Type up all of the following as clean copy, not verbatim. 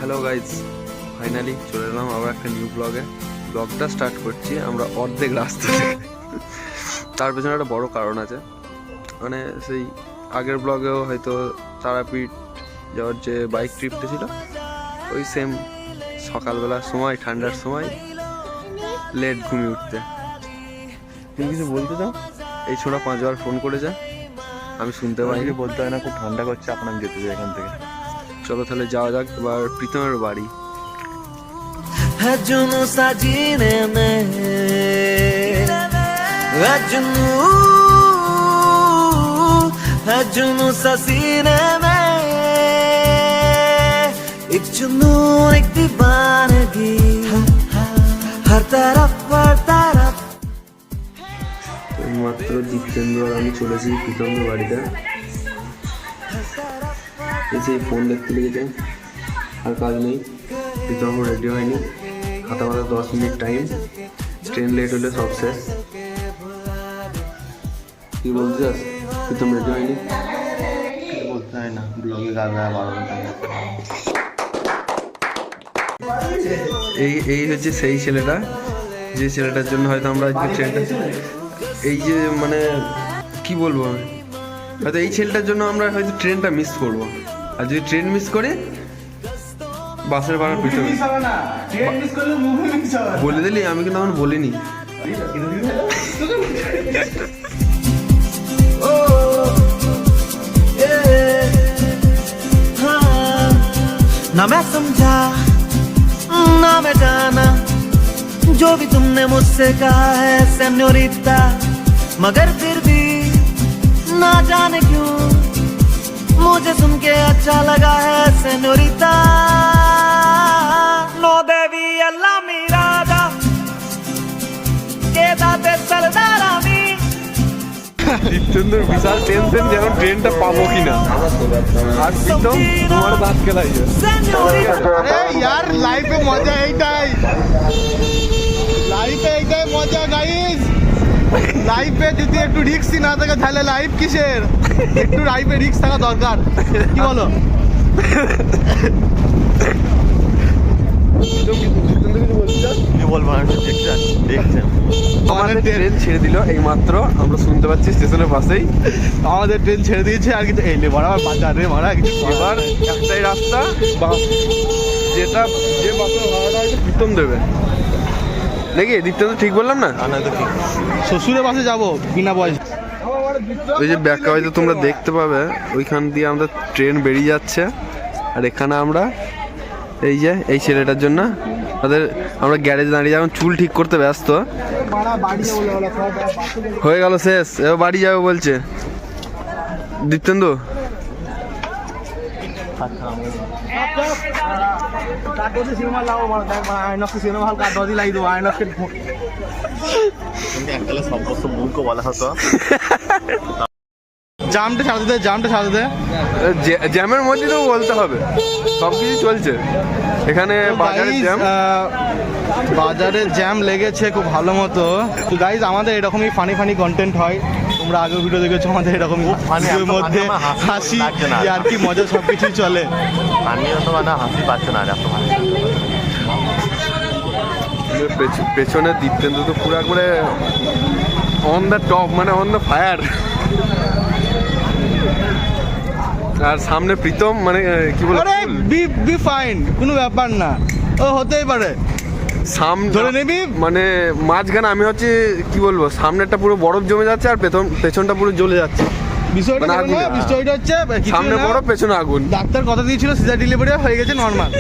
Hello guys, finally চলে এলাম আবার একটা নিউ ব্লগটা স্টার্ট করছি আমরা অর্ধেক রাস্তা থেকে। তার পেছনে একটা বড় কারণ আছে, মানে সেই আগের ব্লগেও হয়তো তারাপীঠ যাওয়ার যে বাইক ট্রিপটা ছিল ওই সেম সকালবেলার সময় ঠান্ডার সময় লেট ঘুমিয়ে উঠতে। তুমি কিছু বলতে চাও? এই ছোটা 5বার ফোন করেছে, আমি শুনতে পাইনি। বলতে হয় না, খুব ঠান্ডা করছে, আপনাকে যেতে চাই এখান থেকে। চলো তাহলে যাওয়া যাক এবার প্রীতমের বাড়ি। মাত্র দীপচন্দ্র আর আমি চলেছি প্রীতমের বাড়িতে। এসে ফোন দেখতে লেগেছে, আর কাজ নেই। প্রীতম রেডি হয়নি, হাতে মাথা 10 মিনিট টাইম, ট্রেন লেট হলে সব শেষ। কি বলতে চাস? প্রীতম রেডি হয়নি? বলতে হয় না, ব্লগে গাদা বাড়ানো থাকে। এই হচ্ছে সেই ছেলেটা, যে ছেলেটার জন্য হয়তো আমরা আজকে ট্রেনটা, এই যে মানে কি বলবো, হয়তো এই ছেলেটার জন্য আমরা হয়তো ট্রেনটা মিস করবো। আর যদি ট্রেন মিস করে বাসের ভাড়া পিছনে বলে দিলি, আমি কিন্তু এখন বলিনি। ना मैं समझा ना मैं जाना जो भी तुमने मुझसे कहा है सेन्योरिटा, मगर फिर भी ना जाने क्यों मुझे सुन के अच्छा लगा है सेन्योरिटा। नो देवी अल्लाह मिरादा के दाते सरदारामी। দীপচন্দ্র বিশাল টেনশন যে এখন ট্রেনটা পাবো কিনা। আর প্রীতম তোমার দাঁত খেলাই यार लाइफ में मजा এইটাই, লাইফে এইটাই মজা গাইস। লাইফে যদি একটু রিস্কই না থাকে তাহলে লাইফ কিসের? একটু লাইফে রিস্ক থাকা দরকার, কি বলো? আমাদের ট্রেন ছেড়ে দিল এই মাত্র, আমরা শুনতে পাচ্ছি স্টেশনের পাশেই আমাদের ট্রেন ছেড়ে দিয়েছে। আর কিছু এই মারা বাজারে মারা কিছু। এবার একটাই রাস্তা, বাস, যেটা যে বাসের ভাড়াটা হয়তো প্রীতম দেবে নাকি? দীপচন্দ্র ঠিক বললাম না? শ্বশুরের বাসে যাবো বিনা পয়সা। ওই যে ব্যাগটা হয়তো তোমরা দেখতে পাবে, ওইখান দিয়ে আমরা ট্রেন বেরিয়ে যাচ্ছে। আর এখানে আমরা এই যে এই ছেলেটার জন্য আমরা গ্যারেজে দাঁড়িয়ে এখন চুল ঠিক করতে ব্যস্ত। হয়ে গেল শেষ, এবার বাড়ি যাবে বলছে দীপচন্দ্র। জামটা সারাতে দে, জামটা সারাতে দে। জ্যামের মধ্যে তো বলতে হবে, সব কিছু চলছে এখানে। বাজারে জ্যাম লেগেছে খুব ভালো মতো। তো গাইজ আমাদের এরকমই ফানি কন্টেন্ট হয়, তোমরা আগের ভিডিও দেখেছো আমাদের এরকমই ভিডিওর মধ্যে হাসি আর কি মজা সব কিছুই চলে। হাসি পাচ্ছে না পেছনে দীপচন্দ্র তো পুরো একবারে অন দ্য টপ, মানে অন দ্য ফায়ার। আর সামনে প্রীতম, মানে কি বলবো, বি ফাইন, কোনো ব্যাপার না, ও হতেই পারে। ধরে নিবি, মানে মাঝখানে আমি হচ্ছে কি বলবো, সামনেটা পুরো বরফ জমে যাচ্ছে আর পেছনটা পুরো জ্বলে যাচ্ছে। বিষয়টা হচ্ছে সামনে বরফ পেছনে আগুন। ডাক্তার কথা দিয়েছিল সিজার ডেলিভারি হয়ে গেছে নর্মাল।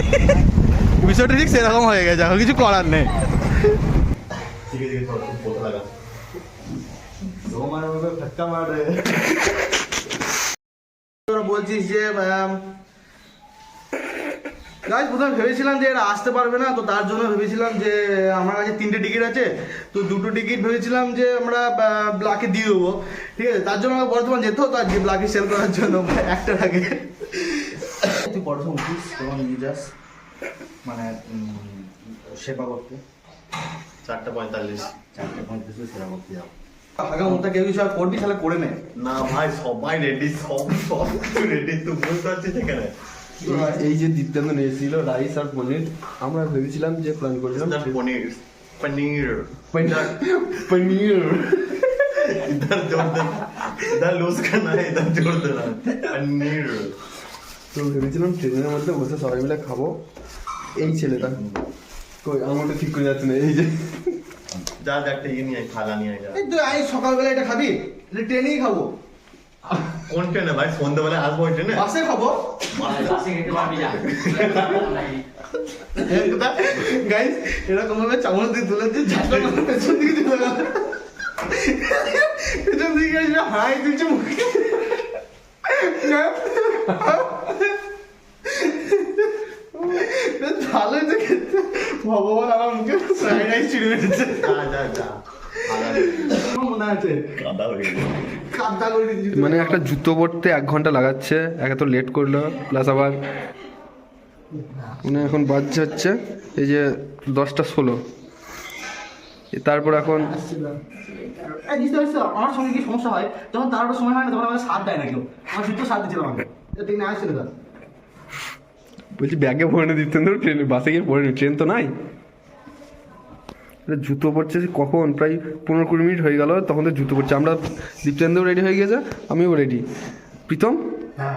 বিষয়টা ঠিক সেরকম হয়ে গেছে, এখন কিছু করার নেই। বলছিস যে গাইজ প্রথমে ভেবেছিলাম যে এরা আসতে পারবে না, তো তার জন্য ভেবেছিলাম যে আমার কাছে 3টে টিকিট আছে, তো 2টো টিকিট ভেবেছিলাম যে আমরা ব্ল্যাকে দিয়ে দেবো, ঠিক আছে? তার জন্য আমাকে বর্ধমান যেতে হতো আর যে ব্ল্যাকে সেল করার জন্য একটার আগে। তুই বর্ধমান উঠিস তখন নিয়ে যাস, মানে সেবা করতে 4:45 সেবা করতে যাবো। ফাঁকা মুখটা কেউ কিছু আর করবি তাহলে করে নে না ভাই, সবাই রেডি, সব কিছু রেডি। তুই বুঝতে পারছিস এখানে এই যে দীপ্তেন্দ্র নিয়েছিল রাইস আর পনির, আমরা ভেবেছিলাম যে প্ল্যান করেছিলাম पनीर पनीर পনির इधर जोड़ देना, इधर लूज करना है, इधर जोड़ देना पनीर। তো ভেবেছিলাম ট্রেনের মধ্যে বসে সবাই মিলে খাবো। এই ছেলেটা কই আমাকে ঠিক করে যাচ্ছে না, এই যে जा जाके ये नहीं है, खाना नहीं आएगा। এই তুই আই সকালবেলা এটা খাবি, এটা ট্রেনেই খাবো, कौन ट्रेन है भाई? फोन तो वाले आज वो ट्रेन है। বাসে খাবো। গাইস এরকম ভাবে চামচ দিয়ে তুলে দিয়ে ঝাঁটা করে পেছন দিকে চলে গেল, পেছন দিকে এসে হাই দিচ্ছে মুখে। ভালো হয়েছে খেতে, ভগবান আমার মুখে ফ্রাইড রাইস ছিঁড়ে মেরেছে। जा जा जा আমার মনে আছে कादा हो गया। কাদা করে দিয়েছি। মানে একটা জুতো পরতে 1 ঘন্টা লাগাচ্ছে, একে তো লেট করলো, প্লাস আবার মানে এখন বাজছে হচ্ছে এই যে 10:16, তারপর এখন এই বুঝতে পারছো আমার সঙ্গে কি সমস্যা হয়, যখন তার একটা সময় হয় না তখন আমাকে সাথ দেয় না কেউ, আমার জুতো সাথ দিচ্ছিল আমাকে, ট্রেনে আসছিল না। বলছি ব্যাগে পরে নি দীপ্তেন্দ্র, ট্রেনে বাসে গিয়ে পরে নি, ট্রেন তো নাই। এটা জুতো পরছে কখন, প্রায় 15-20 মিনিট হয়ে গেল, তখন তো জুতো পরছে। আমরা দীপ্তেন্দ্র রেডি হয়ে গেছে, আমিও রেডি, প্রীতম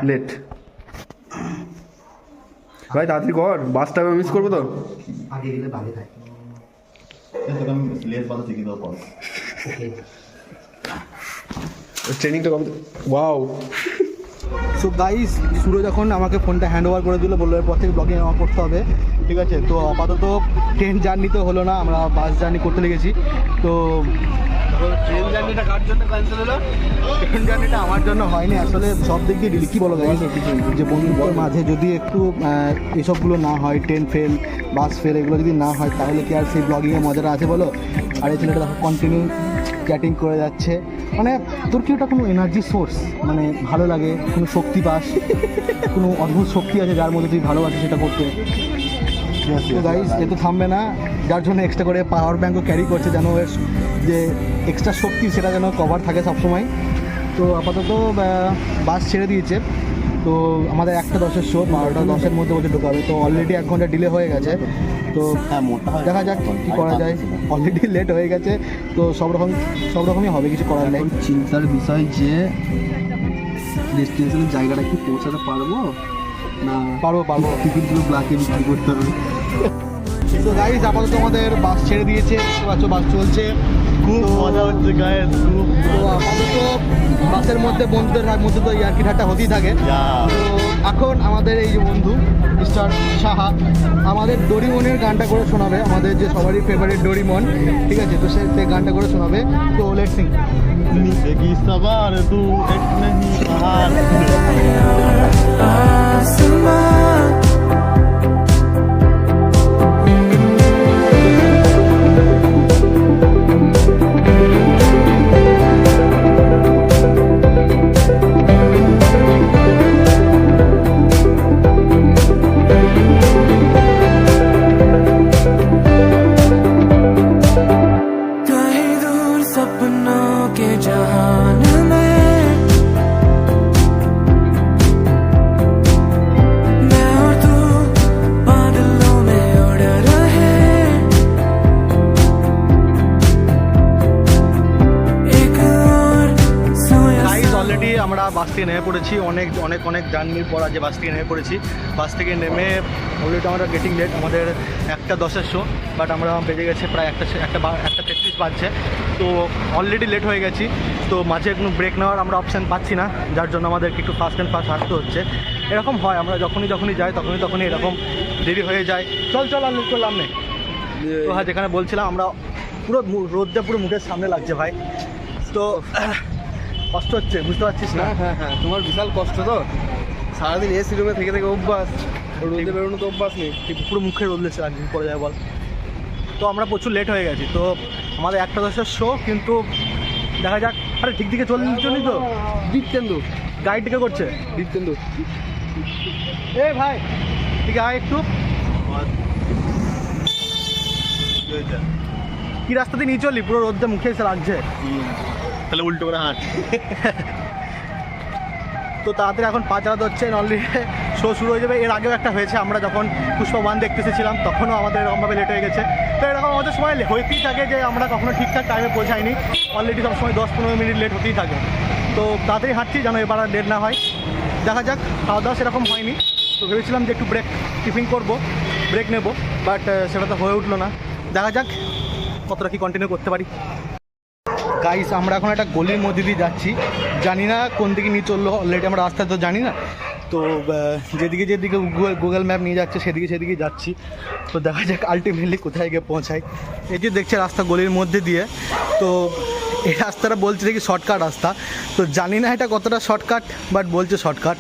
লেট। ভাই তাড়াতাড়ি কর, বাসটা আমি মিস করবো তো। আগে গেলে বাগে থাকে। तो हम लेट पता सीखी तो पास। ট্রেনিংটা কম, ওয়াও। সো গাইস সুরজ যখন আমাকে ফোনটা হ্যান্ড ওভার করে দিল, বললো এরপর থেকে ব্লগিং আমার করতে হবে, ঠিক আছে। তো আপাতত ট্রেন জার্নি তো হলো না, আমরা বাস জার্নি করতে লেগেছি। তো ট্রেন জার্নিটা কার জন্য ক্যান্সেল হলো? ট্রেন জার্নিটা আমার জন্য হয়নি আসলে, সব দিক দিয়ে ডিলি। কী বলো গাইস, যে বন্ধুদের মাঝে যদি একটু এসবগুলো না হয়, ট্রেন ফেল, বাস ফেল, এগুলো যদি না হয় তাহলে কি আর সেই ব্লগিংয়ের মজাটা আছে বলো? আর এই ছেলেটা কন্টিনিউ চ্যাটিং করে যাচ্ছে, মানে তোর কি ওটা কোনো এনার্জি সোর্স, মানে ভালো লাগে, কোনো শক্তি পাস, কোনো অদ্ভুত শক্তি আছে যার মধ্যে তুই ভালোবাসিস সেটা করতে। তো গাইস এ তো থামবে না, যার জন্য এক্সট্রা করে পাওয়ার ব্যাঙ্কও ক্যারি করছে, যেন এর যে এক্সট্রা শক্তি সেটা যেন কভার থাকে সবসময়। তো আপাতত বাস ছেড়ে দিয়েছে, তো আমাদের 1:10 শো, 12:10 মধ্যে বলছে ঢোকাবে। তো অলরেডি 1 ঘন্টা ডিলে হয়ে গেছে, তো দেখা যাক কী করা যায়। অলরেডি লেট হয়ে গেছে, তো সব রকমই হবে, কিছু করার নেই। চিন্তার বিষয় যে ডেস্টিনেশনের জায়গাটা কি পৌঁছাতে পারবো না, পারবো টিকিটগুলো ব্ল্যাকে বিক্রি করতে হবে। তো গাইস আপাতত আমাদের বাস ছেড়ে দিয়েছে, দেখতে পাচ্ছ বাস চলছে, खूब मजा হচ্ছে গাইস, खूब। তো আপাতত বাসের মধ্যে বন্ধুদের মধ্যে তো ইয়ার্কি ঠাট্টা হতেই থাকে। তো এখন আমাদের এই যে বন্ধু মিস্টার সাহা আমাদের ডোরিমনের গানটা করে শোনাবে, আমাদের যে সবারই ফেভারিট ডোরিমন, ঠিক আছে। তো সে গানটা করে শোনাবে, তো লেটস সিং। नीचे की सवार तू एक नहीं बाहर। कहीं दूर सपनों के जहान में मैं और तू बादलों में उड़ रहे, एक और सोया গাইস অলরেডি আমরা বাস থেকে নেমে পড়েছি, অনেক জার্নির পর আজ বাস থেকে নেমে পড়েছি। বাস থেকে নেমে অলরেডি আমরা গেটিং লেট, আমাদের 1:10 শো, বাট আমরা বেজে গেছে প্রায় 1:33 বাজছে। তো অলরেডি লেট হয়ে গেছি, তো মাঝে কোনো ব্রেক নেওয়ার আমরা অপশান পাচ্ছি না, যার জন্য আমাদেরকে একটু ফাস্ট অ্যান্ড ফাস্ট হাঁটতে হচ্ছে। এরকম হয়, আমরা যখনই যাই তখনই এরকম দেরি হয়ে যায়। চল আর লুক করলাম নেই। তো হ্যাঁ, যেখানে বলছিলাম আমরা পুরো রোদটা পুরো মুখের সামনে লাগছে ভাই, তো কষ্ট হচ্ছে, বুঝতে পারছিস না? হ্যাঁ, তোমার বিশাল কষ্ট তো, সারাদিন এসি রুমে থেকে অভ্যাস, রোদে বেরোনো তো অভ্যাস নেই। পুরো মুখে রোদ লেগেছে, একদিন পরে যায় বল। তো আমরা প্রচুর লেট হয়ে গেছি, তো আমাদের 1:10 শো, কিন্তু দেখা যাক। আরে ঠিক দিকে চললি তো, দীপ্তেন্দু গাড়ি টিকে করছে দীপ্তেন্দু, এ ভাই ঠিক আয় একটু। কি রাস্তা দিয়ে নিয়ে চললি, পুরো রোদটা মুখে এসে লাগছে। তাহলে উল্টো করে হাঁট। তো তাড়াতাড়ি এখন পা চালাতে হচ্ছে, অলরেডি শো শুরু হয়ে যাবে। এর আগেও একটা হয়েছে, আমরা যখন পুষ্পা 1 দেখতে এসেছিলাম তখনও আমাদের এরকমভাবে লেট হয়ে গেছে। তো এরকম আমাদের সময় হতেই থাকে যে আমরা কখনো ঠিকঠাক টাইমে পৌঁছাইনি, অলরেডি সবসময় 10-15 মিনিট লেট হতেই থাকে। তো তাড়াতাড়ি হাঁটছি যেন এবার আর লেট না হয়। দেখা যাক, খাওয়া দাওয়া সেরকম হয়নি, তো ভেবেছিলাম যে একটু টিফিন করবো, ব্রেক নেব, বাট সেটা তো হয়ে উঠলো না। দেখা যাক কতটা কি কন্টিনিউ করতে পারি। গাইস, আমরা এখন একটা গলির মধ্যে দিয়ে যাচ্ছি, জানি না কোন দিকে নিয়ে চললো, অলরেডি আমরা রাস্তা তো জানি না। তো যেদিকে গুগল ম্যাপ নিয়ে যাচ্ছে সেদিকে যাচ্ছি। তো দেখা যাক আলটিমেটলি কোথায় গিয়ে পৌঁছাই। এই যে দেখছে রাস্তা গলির মধ্যে দিয়ে, তো এই রাস্তাটা বলছে দেখি শর্টকাট রাস্তা, তো জানি না এটা কতটা শর্টকাট, বাট বলছে শর্টকাট।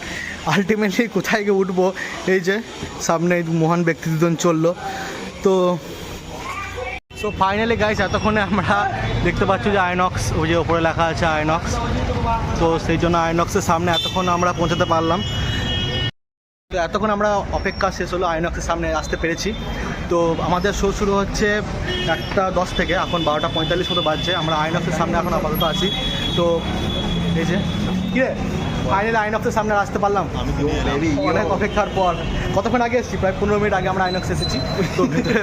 আলটিমেটলি কোথায় গিয়ে উঠবো, এই যে সামনে মহান ব্যক্তি দুজন চললো। তো সো ফাইনালি গাইস, এতক্ষণে আমরা দেখতে পাচ্ছি যে আইনক্স, ওই যে ওপরে লেখা আছে আইনক্স, তো সেই জন্য আইনক্সের সামনে এতক্ষণ আমরা পৌঁছাতে পারলাম। তো এতক্ষণ আমরা অপেক্ষা শেষ হলো, আইনক্সের সামনে আসতে পেরেছি। তো আমাদের শো শুরু হচ্ছে 1:10 থেকে, এখন 12:45 মতো বাজছে। আমরা আইনক্সের সামনে এখন আপাতত আছি। তো এই যে কি রে, ফাইনালি আইনক্সের সামনে আসতে পারলাম অনেক অপেক্ষার পর। কতক্ষণ আগে এসেছি, প্রায় 15 মিনিট আগে আমরা আইনক্স এসেছি। তো ভেতরে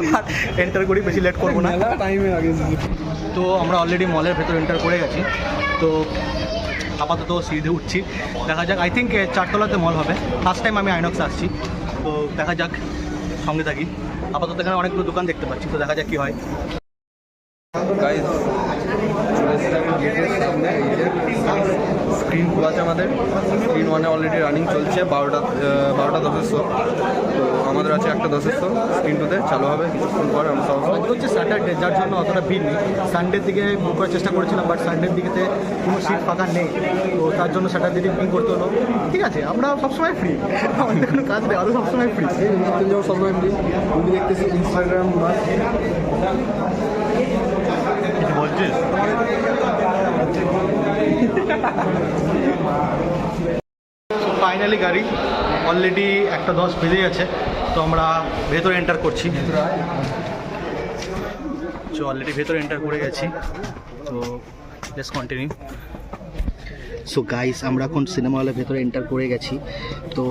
এন্টার করি, বেশি লেট করবো না, টাইমে আগে। তো আমরা অলরেডি মলের ভেতরে এন্টার করে গেছি। তো আপাতত সিঁড়িতে উঠছি, দেখা যাক। আই থিঙ্ক 4 তলাতে মল হবে, ফার্স্ট টাইম আমি আইনক্সে আসছি। তো দেখা যাক, সঙ্গে থাকি। আপাতত এখানে অনেকগুলো দোকান দেখতে পাচ্ছি, তো দেখা যাক কী হয়। গাইজ, গেটের সামনে এই যে স্ক্রিন খোলা আছে আমাদের। স্ক্রিন 1-এ অলরেডি রানিং চলছে 12:10 শো। তো আমাদের আছে 1:10 শো। স্ক্রিন 2-তে চালু হবে কিছুক্ষণ পর। আমরা সব হচ্ছে স্যাটারডে, যার জন্য অতটা ভিড় নেই। সানডের দিকে বুক করার চেষ্টা করেছিলাম, বাট সানডের দিকেতে কোনো সিট ফাঁকা নেই, তো তার জন্য স্যাটারডে দিকে বুকিং করতে হলো। ঠিক আছে, আমরা সবসময় ফ্রি, আমাদের কোনো কাজ নেই, আরও সবসময় ফ্রি। সবসময় মুভি দেখতেছি ইনস্টাগ্রাম বা বলছিস ফাইনালি গাড়ি অলরেডি 1:10 বেজে গেছে। তো আমরা ভেতরে এন্টার করছি। অলরেডি ভেতরে এন্টার করে গেছি। তো লেটস কন্টিনিউ। সো গাইস, আমরা এখন সিনেমা হলের ভেতরে এন্টার করে গেছি। তো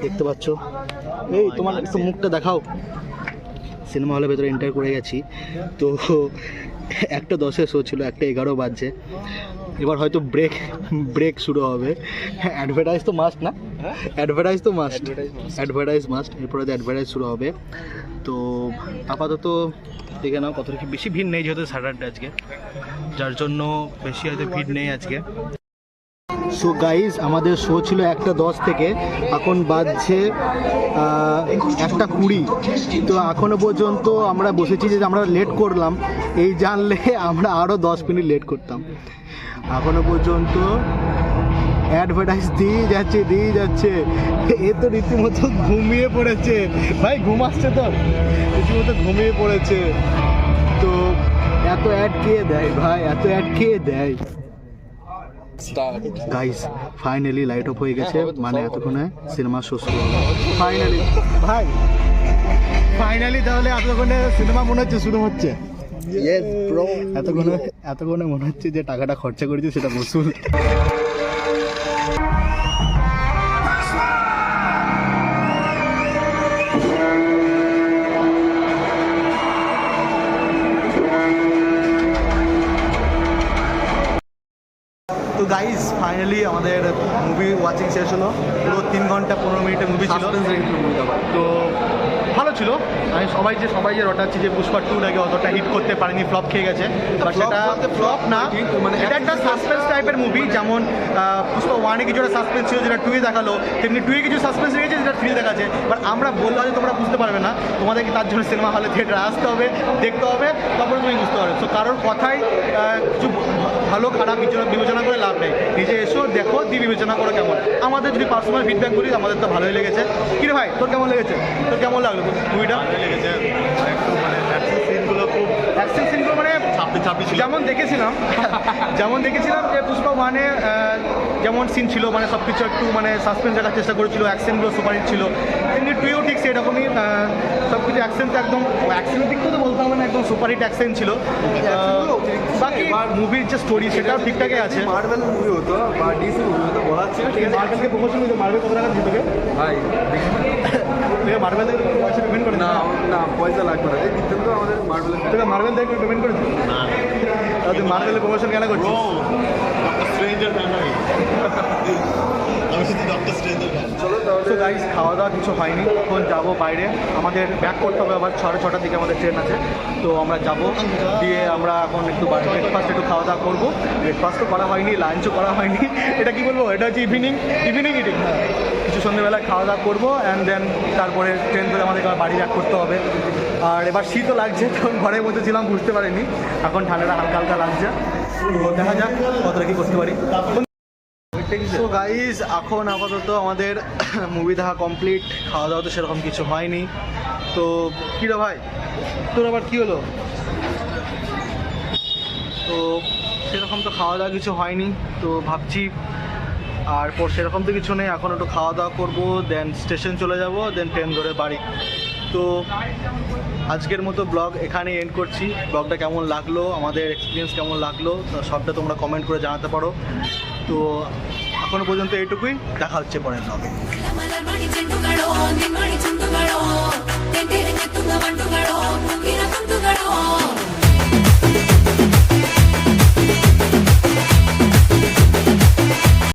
দেখতে পাচ্ছ, এই তোমার একটু মুখটা দেখাও। সিনেমা হলের ভেতরে এন্টার করে গেছি। তো 1:10 শো ছিল, 1:11 বাজছে। এবার হয়তো ব্রেক শুরু হবে। অ্যাডভার্টাইজ তো মাস্ট না, অ্যাডভার্টাইজ মাস্ট। এরপরে অ্যাডভার্টাইজ শুরু হবে। তো আপাতত দেখে নাও কত কি বেশি ভিড় নেই, যেহেতু স্যাটারডে আজকে, যার জন্য বেশি হয়তো ভিড় নেই আজকে। সো গাইজ, আমাদের শো ছিল 1:10 থেকে, এখন বাজছে 1:20। তো এখনো পর্যন্ত আমরা বসেছি যে আমরা লেট করলাম, এই জানলে আমরা আরও 10 মিনিট লেট করতাম। এখনো পর্যন্ত অ্যাডভার্টাইজ দিয়ে যাচ্ছে। এ তো রীতিমতো ঘুমিয়ে পড়েছে ভাই, ঘুম আসছে তো, রীতিমতো ঘুমিয়ে পড়েছে। তো এত অ্যাড কে দেয় ভাই, এত অ্যাড কে দেয়? গাইস, ফাইনালি লাইট অফ হয়ে গেছে, মানে এতক্ষণে সিনেমা শো শুরু হবে। ফাইনালি তাহলে এতক্ষণে সিনেমা মনে হচ্ছে শুরু হচ্ছে। এতক্ষণে মনে হচ্ছে যে টাকাটা খরচা করেছি সেটা বসুল। তো গাইজ, ফাইনালি আমাদের মুভি ওয়াচিং শেষ হলো। পুরো 3 ঘন্টা 15 মিনিটের মুভি ছিল। তো ভালো ছিল। আমি সবাই যে রটাচ্ছি যে পুষ্পা 2 আগে অতটা হিট করতে পারেনি, ফ্লপ খেয়ে গেছে। বাট সেটা ফ্লপ না, মানে এটা একটা সাসপেন্স টাইপের মুভি। যেমন পুষ্পা 1-এ কিছুটা সাসপেন্স ছিল যেটা 2-এ দেখালো, তেমনি 2-এ কিছু সাসপেন্স রেখেছে যেটা 3-এ দেখাচ্ছে। বাট আমরা বললাম যে তোমরা বুঝতে পারবে না, তোমাদেরকে তার জন্য সিনেমা হলে থিয়েটারে আসতে হবে, দেখতে হবে, তারপরে তুমি বুঝতে পারবে। তো কারোর কথাই কিছু ভালো খারাপ বিবেচনা করে লাভ নেই। নিজে এসো, দেখো, দিয়ে বিবেচনা করো কেমন। আমাদের যদি পার্সোনাল ফিডব্যাক করি, আমাদের তো ভালোই লেগেছে। কিরে ভাই, তোর কেমন লেগেছে? তোর কেমন লাগলো মুভিটা? লেগেছে। একটু মানে অ্যাকশন সিনগুলো খুব অ্যাকশন সিনগুলো মানে যেমন দেখেছিলাম যে পুষ্পা 1-এ যেমন সিন ছিল, মানে সব কিছু একটু মানে সাসপেন্স রাখার চেষ্টা করেছিল, অ্যাকশনগুলো সুপারহিট ছিল, কিন্তু 2-এও ঠিক সেরকমই সব কিছু অ্যাকশনটা একদম, অ্যাকশনের দিক থেকে বলতে হবে না, একদম সুপারহিট অ্যাকশন ছিল। বাকি মুভির যে স্টোরি সেটাও ঠিকঠাকই আছে। মার্বেল মুভি হতো বা ডিসি মুভি হতো বলার ছিল, ঠিক আছে। মার্বেলকে প্রমোশন করতে, মার্বেল কত টাকা দিতে ভাই মার্বেল থেকে পয়সা পেমেন্ট করে না না পয়সা লাগবে না, এই দিতেন তো আমাদের মার্বেলের তোকে মার্বেল থেকে পেমেন্ট করেছিস? তুই মার্বেলের প্রমোশন কেন করছিস? ডক্টর স্ট্রেঞ্জের ফ্যান আমি শুধু ডক্টর স্ট্রেঞ্জের ফ্যান। চলো তো তাহলে গাইস খাওয়া দাওয়া কিছু হয়নি, এখন যাবো বাইরে, আমাদের ব্যাক করতে হবে, আবার 6:30 দিকে আমাদের ট্রেন আছে। তো আমরা যাব, দিয়ে আমরা এখন একটু ব্রেকফাস্ট একটু খাওয়া দাওয়া করবো। ব্রেকফাস্টও করা হয়নি, লাঞ্চও করা হয়নি, এটা কি বলবো, এটা হচ্ছে ইভিনিং ইটিং। কিছু সন্ধ্যেবেলা খাওয়া দাওয়া করবো অ্যান্ড দেন তারপরে ট্রেন ধরে আমাদেরকে আবার বাড়ি ব্যাক করতে হবে। আর এবার শীতও লাগছে, তখন ঘরের মধ্যে ছিলাম বুঝতে পারিনি, এখন ঠান্ডাটা হালকা হালকা লাগছে। তো দেখা যাক কতটা কী করতে পারি। সো গাইজ এখন আপাতত আমাদের মুভি দেখা কমপ্লিট, খাওয়া দাওয়া তো সেরকম কিছু হয়নি। তো কী রে ভাই, তোর আবার কী হলো? তো সেরকম তো খাওয়া দাওয়া কিছু হয়নি, তো ভাবছি আর পর সেরকম তো কিছু নেই, এখন একটু খাওয়া দাওয়া করবো, দেন স্টেশন চলে যাব, দেন ট্রেন ধরে বাড়ি। তো আজকের মতো ব্লগ এখানে এন্ড করছি। ব্লগটা কেমন লাগলো, আমাদের এক্সপিরিয়েন্স কেমন লাগলো, তো সবটা তোমরা কমেন্ট করে জানাতে পারো। তো এখনো পর্যন্ত এইটুকুই, দেখা হচ্ছে পরের ব্লগে। ಮಲರ್ ಮಾಡಿ ಚೆಂಡುಗಳೋ ನಿನ್ ಮಾಡಿ ಚೆಂಡುಗಳೋ ತೆಂಡಿರ ಚೆತ್ತುಂಗ ಮಂಡುಗಳೋ